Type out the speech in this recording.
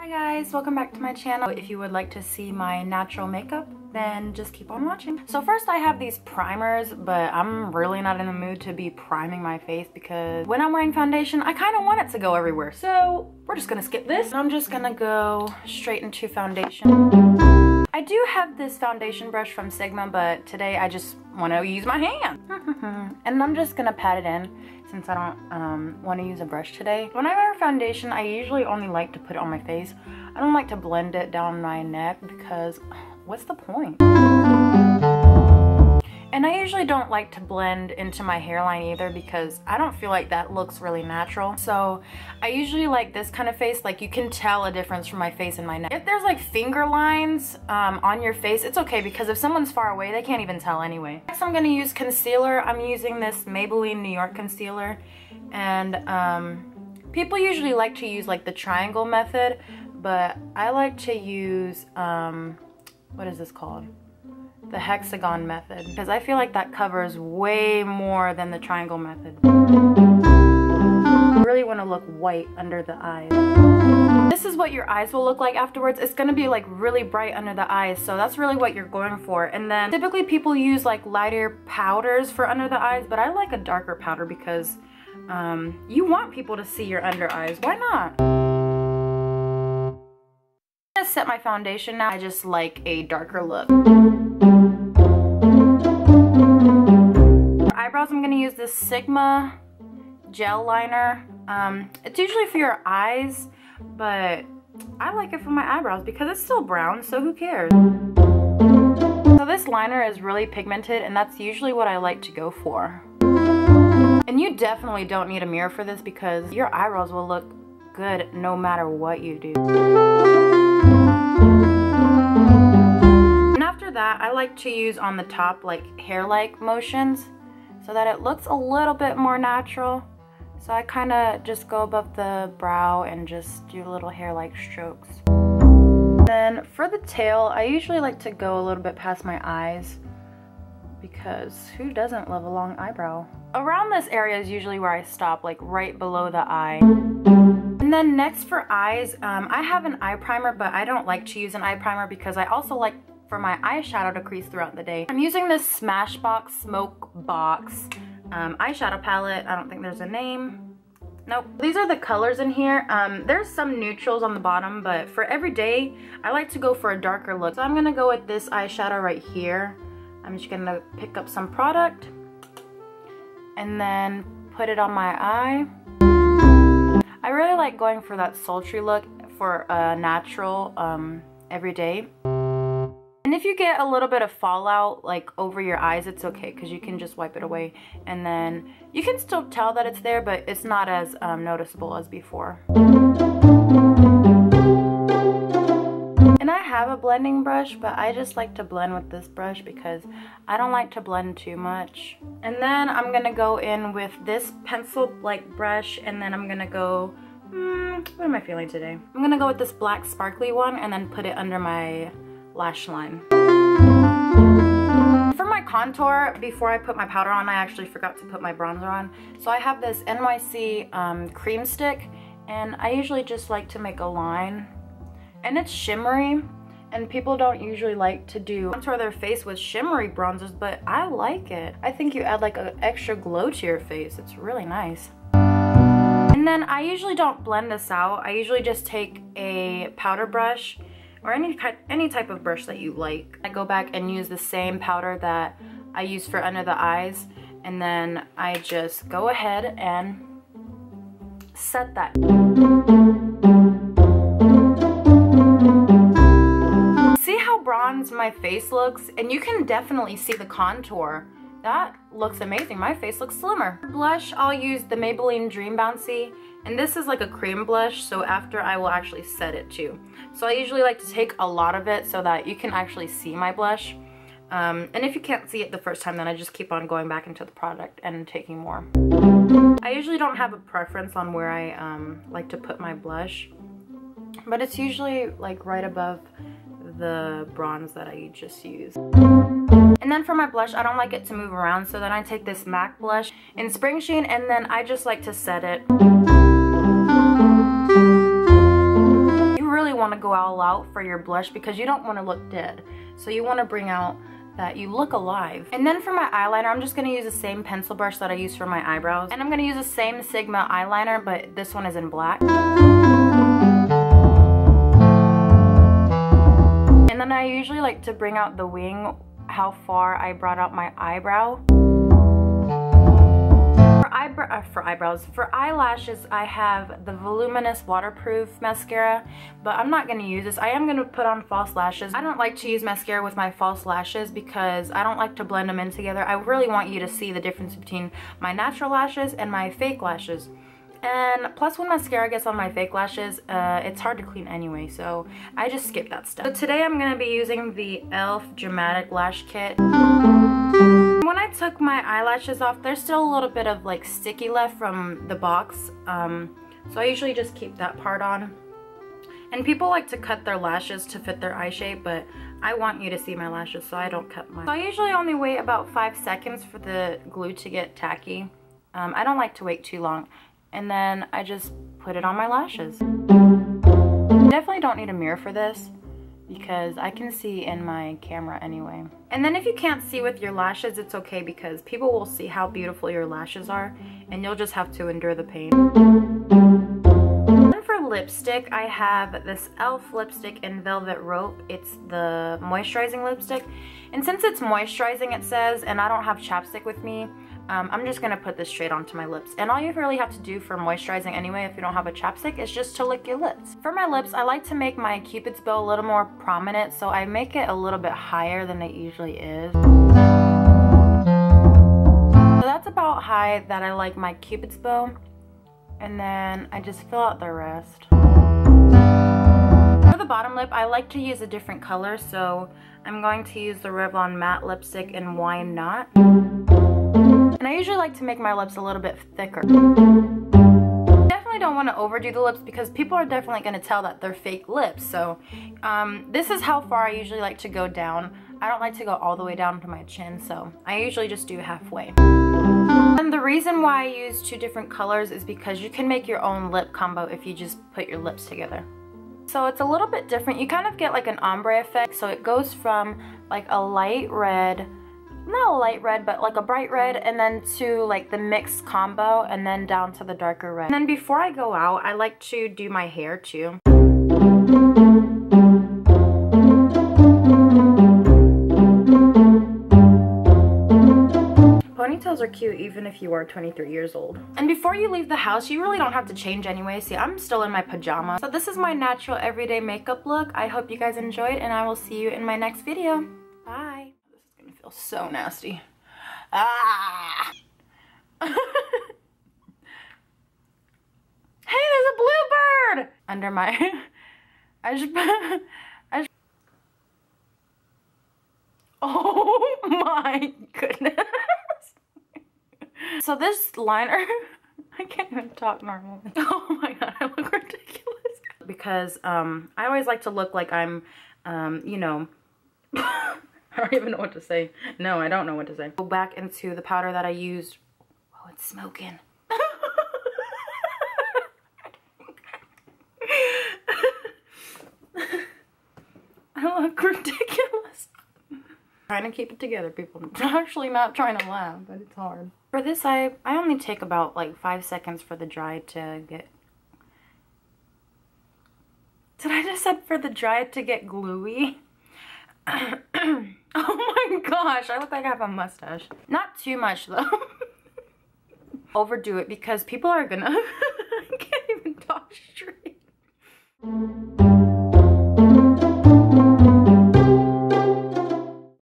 Guys, welcome back to my channel. If you would like to see my natural makeup, then just keep on watching. So first I have these primers, but I'm really not in the mood to be priming my face because when I'm wearing foundation, I kind of want it to go everywhere. So we're just gonna skip this. I'm just gonna go straight into foundation. I do have this foundation brush from Sigma, but today I just want to use my hand. And I'm just gonna pat it in since I don't want to use a brush today. When I wear foundation, I usually only like to put it on my face. I don't like to blend it down my neck because what's the point? And I usually don't like to blend into my hairline either because I don't feel like that looks really natural. So I usually like this kind of face, like you can tell a difference from my face and my neck. If there's like finger lines on your face, it's okay because if someone's far away, they can't even tell anyway. Next I'm gonna use concealer. I'm using this Maybelline New York concealer. And people usually like to use like the triangle method, but I like to use, what is this called? The hexagon method, because I feel like that covers way more than the triangle method. You really want to look white under the eyes. This is what your eyes will look like afterwards. It's going to be like really bright under the eyes, so that's really what you're going for. And then typically people use like lighter powders for under the eyes, but I like a darker powder because you want people to see your under eyes. Why not? I'm gonna set my foundation now. I just like a darker look. Eyebrows, I'm gonna use this Sigma gel liner. It's usually for your eyes, but I like it for my eyebrows because it's still brown, so who cares? So this liner is really pigmented, and that's usually what I like to go for. And you definitely don't need a mirror for this because your eyebrows will look good no matter what you do. And after that, I like to use on the top like hair-like motions so that it looks a little bit more natural. So I kind of just go above the brow and just do little hair-like strokes. Then for the tail, I usually like to go a little bit past my eyes because who doesn't love a long eyebrow? Around this area is usually where I stop, like right below the eye. And then next for eyes, I have an eye primer, but I don't like to use an eye primer because I also like for my eyeshadow to crease throughout the day. I'm using this Smashbox Smoke Box eyeshadow palette. I don't think there's a name. Nope. These are the colors in here. There's some neutrals on the bottom, but for every day, I like to go for a darker look. So I'm gonna go with this eyeshadow right here. I'm just gonna pick up some product and then put it on my eye. I really like going for that sultry look for a natural everyday. And if you get a little bit of fallout like over your eyes, it's okay because you can just wipe it away. And then you can still tell that it's there, but it's not as noticeable as before. And I have a blending brush, but I just like to blend with this brush because I don't like to blend too much. And then I'm gonna go in with this pencil-like brush, and then I'm gonna go, what am I feeling today? I'm gonna go with this black sparkly one and then put it under my lash line. For my contour, before I put my powder on, I actually forgot to put my bronzer on. So I have this NYC cream stick, and I usually just like to make a line. And it's shimmery, and people don't usually like to contour their face with shimmery bronzers, but I like it. I think you add like an extra glow to your face. It's really nice. And then I usually don't blend this out. I usually just take a powder brush or any type of brush that you like. I go back and use the same powder that I use for under the eyes, and then I just go ahead and set that. See how bronzed my face looks? And you can definitely see the contour. That looks amazing. My face looks slimmer. For blush, I'll use the Maybelline Dream Bouncy, and this is like a cream blush, so after I will actually set it too. So I usually like to take a lot of it so that you can actually see my blush. And if you can't see it the first time, then I just keep on going back into the product and taking more. I usually don't have a preference on where I like to put my blush, but it's usually like right above the bronze that I just used. And then for my blush, I don't like it to move around, so then I take this MAC blush in Spring Sheen, and then I just like to set it. You really want go all out for your blush because you don't want to look dead. So you want to bring out that you look alive. And then for my eyeliner, I'm just going to use the same pencil brush that I use for my eyebrows. And I'm going to use the same Sigma eyeliner, but this one is in black. And then I usually like to bring out the wing, how far I brought out my eyebrow. For eyelashes, I have the Voluminous Waterproof Mascara, but I'm not going to use this. I am going to put on false lashes. I don't like to use mascara with my false lashes because I don't like to blend them in together. I really want you to see the difference between my natural lashes and my fake lashes. And plus, when mascara gets on my fake lashes, it's hard to clean anyway, so I just skip that step. So today I'm going to be using the e.l.f. Dramatic Lash Kit. When I took my eyelashes off, there's still a little bit of like sticky left from the box, so I usually just keep that part on. And people like to cut their lashes to fit their eye shape, but I want you to see my lashes, so I don't cut mine. So I usually only wait about 5 seconds for the glue to get tacky. I don't like to wait too long. And then I just put it on my lashes. Definitely don't need a mirror for this because I can see in my camera anyway. And then if you can't see with your lashes, it's okay because people will see how beautiful your lashes are and you'll just have to endure the pain. And for lipstick, I have this e.l.f. lipstick in Velvet Rope. It's the moisturizing lipstick. And since it's moisturizing, it says, and I don't have chapstick with me, I'm just going to put this straight onto my lips. And all you really have to do for moisturizing anyway, if you don't have a chapstick, is just to lick your lips. For my lips, I like to make my Cupid's bow a little more prominent, so I make it a little bit higher than it usually is. So that's about high that I like my Cupid's bow. And then I just fill out the rest. For the bottom lip, I like to use a different color, so I'm going to use the Revlon Matte Lipstick in Why Not? And I usually like to make my lips a little bit thicker. Definitely don't want to overdo the lips because people are definitely going to tell that they're fake lips. So this is how far I usually like to go down. I don't like to go all the way down to my chin, so I usually just do halfway. And the reason why I use 2 different colors is because you can make your own lip combo if you just put your lips together. So it's a little bit different. You kind of get like an ombre effect. So it goes from like a light red, not a light red, but like a bright red, and then to like the mixed combo, and then down to the darker red. And then before I go out, I like to do my hair too. Ponytails are cute even if you are 23 years old. And before you leave the house, you really don't have to change anyway. See, I'm still in my pajamas. So this is my natural everyday makeup look. I hope you guys enjoyed, and I will see you in my next video. Bye. This is gonna feel so nasty. Ah! Hey, there's a bluebird! Under my... Oh my goodness. So this liner, I can't even talk normally. Oh my god, I look ridiculous. Because I always like to look like I'm, you know, I don't even know what to say. No, I don't know what to say. Go back into the powder that I used. Oh, it's smoking. I look ridiculous. Trying to keep it together, people. I'm actually not trying to laugh, but it's hard. For this, I only take about like 5 seconds for the dry to get... Did I just said for the dry to get gluey? Oh my gosh, I look like I have a mustache. Not too much though. Overdo it because people are gonna... I can't even talk straight.